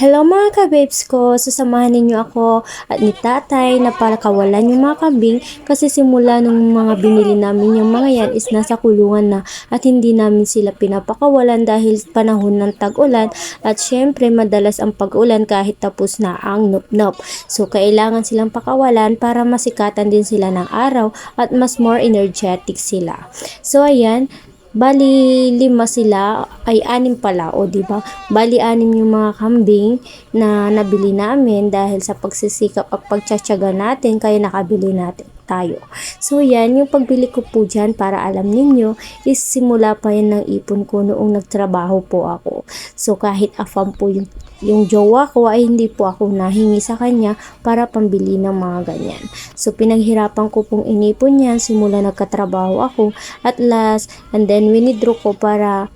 Hello mga ka-babes ko, sasamahan ninyo ako at ni tatay na para kawalan yung mga kambing kasi simula nung mga binili namin yung mga yan is nasa kulungan na at hindi namin sila pinapakawalan dahil panahon ng tag-ulan at syempre madalas ang pag-ulan kahit tapos na ang nup-nup. So kailangan silang pakawalan para masikatan din sila ng araw at mas more energetic sila. So ayan, bali 5 sila, ay 6 pala, o di ba? Bali 6 yung mga kambing na nabili namin dahil sa pagsisikap at pagtsatsaga natin kaya nakabili natin tayo. So yan, yung pagbili ko po dyan para alam ninyo is simula pa yan ng ipon ko noong nagtrabaho po ako. So kahit afam po yung jowa ko ay hindi po ako nahingi sa kanya para pambili ng mga ganyan. So pinaghirapan ko pong inipon yan simula nagkatrabaho ako at last, and then winidraw ko para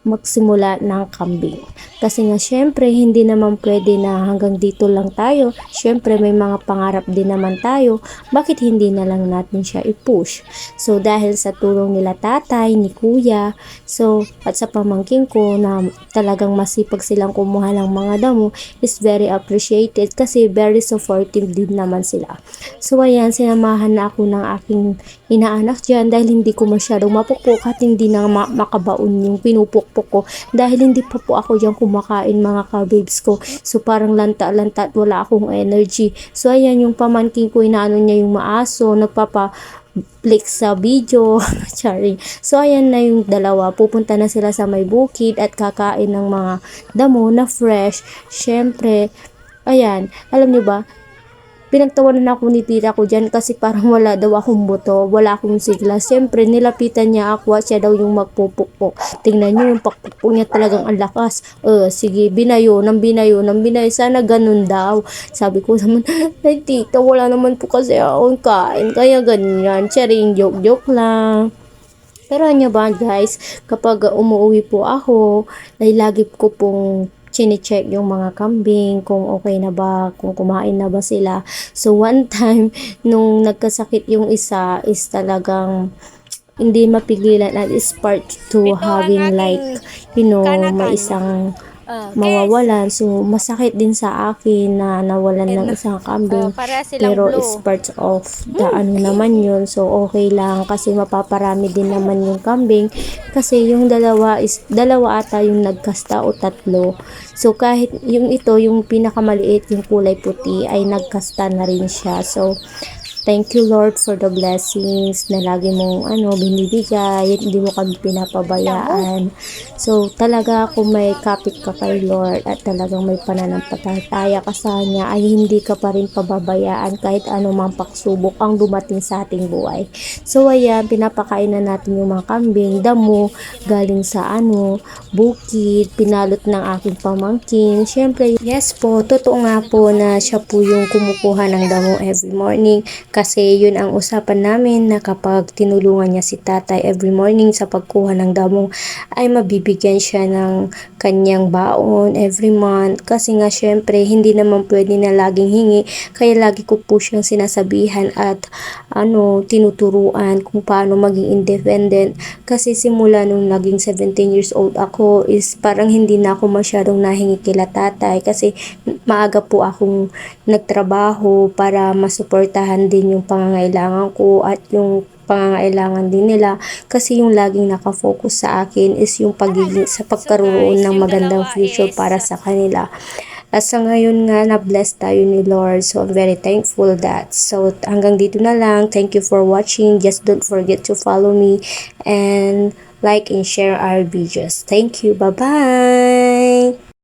magsimula ng kambing. Kasi nga syempre hindi naman pwede na hanggang dito lang tayo. Syempre may mga pangarap din naman tayo. Bakit hindi na lang natin siya i-push? So dahil sa tulong nila tatay, ni kuya, so at sa pamangking ko na talagang masipag silang kumuha ng mga damo is very appreciated kasi very supportive din naman sila. So ayan, sinamahan na ako ng aking inaanak dyan dahil hindi ko masyadong mapupuk at hindi na makabaon yung pinupukpuk ko dahil hindi pa po ako dyan kumakain mga ka-babes ko. So parang lanta-lanta at wala akong energy. So ayan, yung pamangking ko inaano niya yung maaso, nagpapa-flick sa video. Sorry. So ayan na yung dalawa. Pupunta na sila sa may bukid at kakain ng mga damo na fresh. Syempre, ayan, alam niyo ba, pinagtawanan ako ni tita ko dyan kasi parang wala daw akong buto, wala akong sigla. Siyempre, nilapitan niya ako at siya daw yung magpupukpok. Tingnan niyo yung pakpukpok niya, talagang ang lakas. Sige, binayo, nang binayo, nang binayo. Sana ganun daw. Sabi ko naman, ay tita, wala naman po kasi akong kain, kaya ganyan. Charing, joke-joke lang. Pero ano ba guys, kapag umuwi po ako, ay lagi ko pong chine-check yung mga kambing kung okay na ba, kung kumain na ba sila. So one time nung nagkasakit yung isa is talagang hindi mapigilan at is part to having like may isang mawawalan. So masakit din sa akin na nawalan ng isang kambing, pero is part of the naman yun. So okay lang kasi mapaparami din naman yung kambing kasi yung dalawa ata yung nagkasta o tatlo. So kahit yung ito, yung pinakamaliit, yung kulay puti ay nagkasta na rin siya. So thank you Lord for the blessings na lagi mong binibigay, hindi mo kami pinapabayaan. So talaga kung may kapit ka kay Lord at talagang may pananampalataya ka sa Kanya ay hindi ka pa rin pababayaan kahit anumang pagsubok ang dumating sa ating buhay. So ayan, pinapakain na natin yung mga kambing, damo, galing sa bukid, pinalot ng aking pamangkin. Syempre, yes po, totoo nga po na siya po yung kumukuha ng damo every morning. Kasi yun ang usapan namin na kapag tinulungan niya si tatay every morning sa pagkuha ng damo ay mabibigyan siya ng kanyang baon every month. Kasi nga syempre hindi naman pwede na laging hingi, kaya lagi ko po siyang sinasabihan at tinuturuan kung paano maging independent. Kasi simula nung naging 17 years old ako is parang hindi na ako masyadong nahingi kila tatay kasi maaga po akong nagtrabaho para masuportahan din yung pangangailangan ko at yung pangangailangan din nila, kasi yung laging nakafocus sa akin is yung sa pagkaroon ng magandang future para sa kanila. At sa ngayon nga, na-bless tayo ni Lord. So, I'm very thankful that. So, hanggang dito na lang. Thank you for watching. Just don't forget to follow me and like and share our videos. Thank you. Bye-bye!